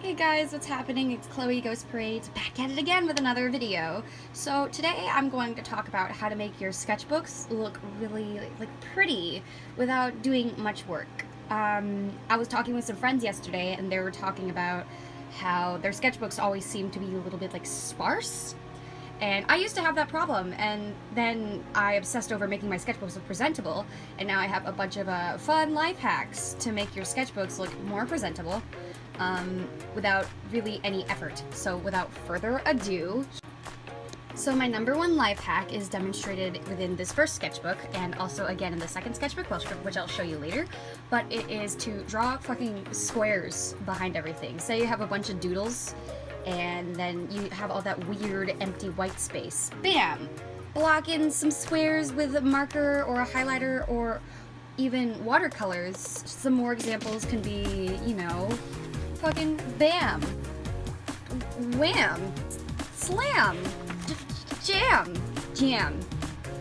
Hey guys, what's happening? It's Chloe Ghost Parade's back at it again with another video. So today I'm going to talk about how to make your sketchbooks look really pretty without doing much work. I was talking with some friends yesterday and they were talking about how their sketchbooks always seem to be a little bit sparse. And I used to have that problem, and then I obsessed over making my sketchbooks look presentable, and now I have a bunch of fun life hacks to make your sketchbooks look more presentable without really any effort. So without further ado, so my number one life hack is demonstrated within this first sketchbook, and also again in the second sketchbook, which I'll show you later, but it is to draw fucking squares behind everything. Say you have a bunch of doodles, and then you have all that weird empty white space. Bam! Block in some squares with a marker or a highlighter or even watercolors. Some more examples can be, you know, fucking bam, wham, slam, jam.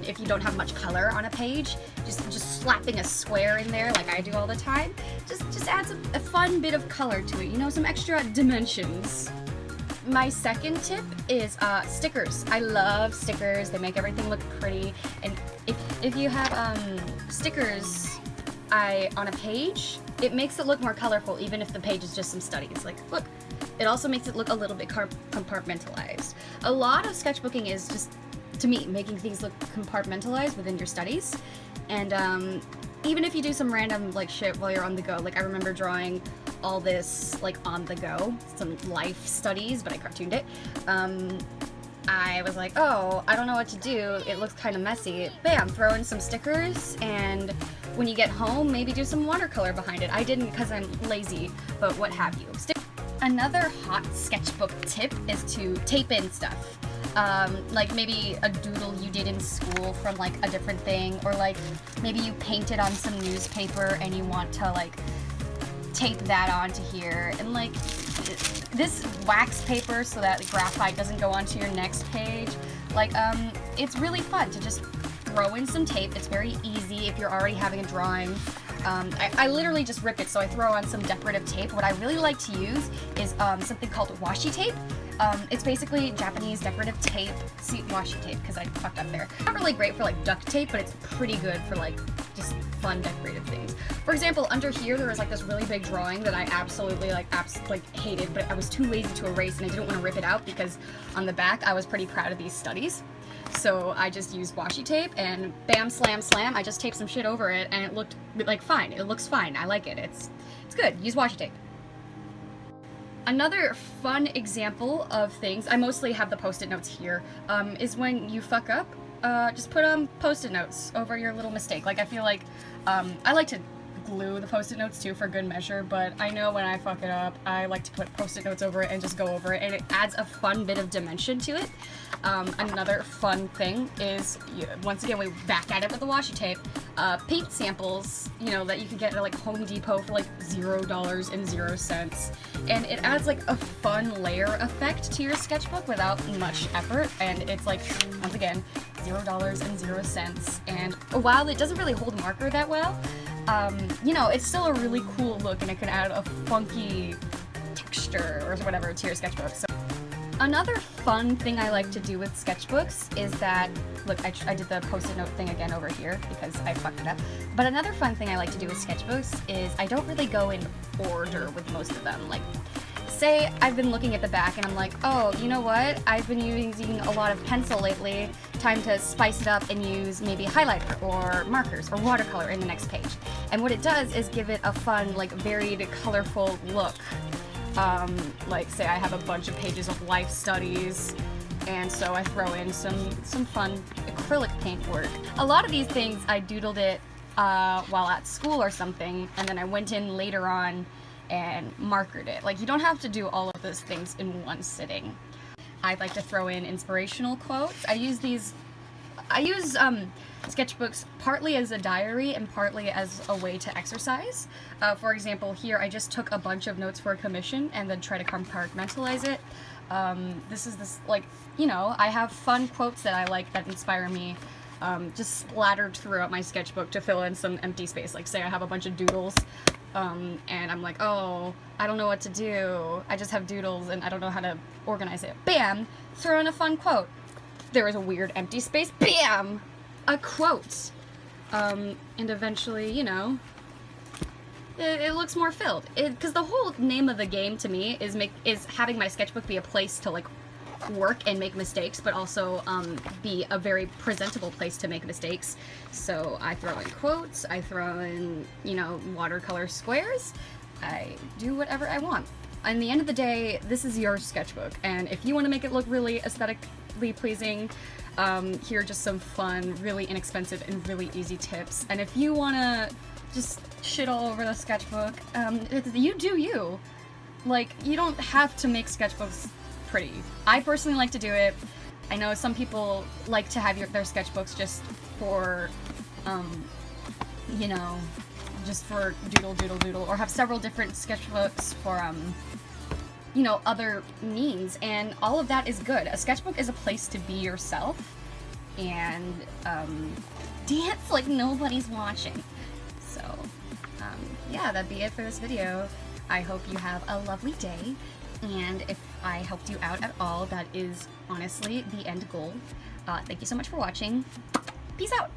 If you don't have much color on a page, just slapping a square in there like I do all the time, just adds a fun bit of color to it, you know, some extra dimensions. My second tip is stickers. I love stickers. They make everything look pretty. And if you have stickers on a page, it makes it look more colorful even if the page is just some studies. Like, look, it also makes it look a little bit compartmentalized. A lot of sketchbooking is just, to me, making things look compartmentalized within your studies. And even if you do some random shit while you're on the go, I remember drawing all this on the go, some life studies, but I cartooned it. I was like, oh, I don't know what to do, it looks kind of messy. Bam, throw in some stickers, and when you get home, maybe do some watercolor behind it. I didn't because I'm lazy, but what have you. Another hot sketchbook tip is to tape in stuff. Maybe a doodle you did in school from a different thing, or maybe you painted on some newspaper and you want to tape that onto here, and this wax paper so that graphite doesn't go onto your next page. It's really fun to just throw in some tape. It's very easy if you're already having a drawing. I literally just rip it, so I throw on some decorative tape. What I really like to use is something called washi tape. It's basically Japanese decorative tape. See, washi tape, because I fucked up there. Not really great for duct tape, but it's pretty good for just fun decorative things. For example, under here there was this really big drawing that I absolutely hated, but I was too lazy to erase and I didn't want to rip it out because on the back I was pretty proud of these studies. So I just used washi tape and bam, slam, slam. I just taped some shit over it and it looked fine. It looks fine. I like it. It's good. Use washi tape. Another fun example of things, I mostly have the post-it notes here, is when you fuck up, just put post-it notes over your little mistake. I feel I like to glue the post-it notes too for good measure, but I know when I fuck it up, I like to put post-it notes over it and just go over it, and it adds a fun bit of dimension to it. Another fun thing is, once again, we're back at it with the washi tape, paint samples, you know, that you can get at Home Depot for $0.00, and it adds a fun layer effect to your sketchbook without much effort, and it's once again, $0.00, and while it doesn't really hold marker that well, you know, it's still a really cool look, and it can add a funky texture or whatever to your sketchbook. So another fun thing I like to do with sketchbooks is that, look, I did the post-it note thing again over here because I fucked it up, but another fun thing I like to do with sketchbooks is I don't really go in order with most of them. Say I've been looking at the back and I'm like, oh, you know what? I've been using a lot of pencil lately. Time to spice it up and use maybe highlighter or markers or watercolor in the next page. And what it does is give it a fun, varied, colorful look. Say I have a bunch of pages of life studies, and so I throw in some fun acrylic paint work. A lot of these things I doodled it while at school or something, and then I went in later on and markered it. You don't have to do all of those things in one sitting. I like to throw in inspirational quotes. I use sketchbooks partly as a diary and partly as a way to exercise. For example, here I just took a bunch of notes for a commission and then try to compartmentalize it. You know, I have fun quotes that I like that inspire me, just splattered throughout my sketchbook to fill in some empty space. Say I have a bunch of doodles. and I'm like, oh, I don't know what to do. I just have doodles and I don't know how to organize it. Bam! Throw in a fun quote. There is a weird empty space. Bam! A quote. And eventually, you know, it looks more filled. Because the whole name of the game to me is having my sketchbook be a place to like work and make mistakes, but also be a very presentable place to make mistakes. So I throw in quotes, I throw in, you know, watercolor squares, I do whatever I want. In the end of the day, this is your sketchbook, and if you want to make it look really aesthetically pleasing, here are just some fun, really inexpensive, and really easy tips. And if you want to just shit all over the sketchbook, you do you. Like, you don't have to make sketchbooks pretty. I personally like to do it. I know some people like to have their sketchbooks just for, you know, just for doodle, or have several different sketchbooks for, you know, other means, and all of that is good. A sketchbook is a place to be yourself and dance like nobody's watching. So, yeah, that'd be it for this video. I hope you have a lovely day, and if I helped you out at all, that is honestly the end goal. Thank you so much for watching. Peace out!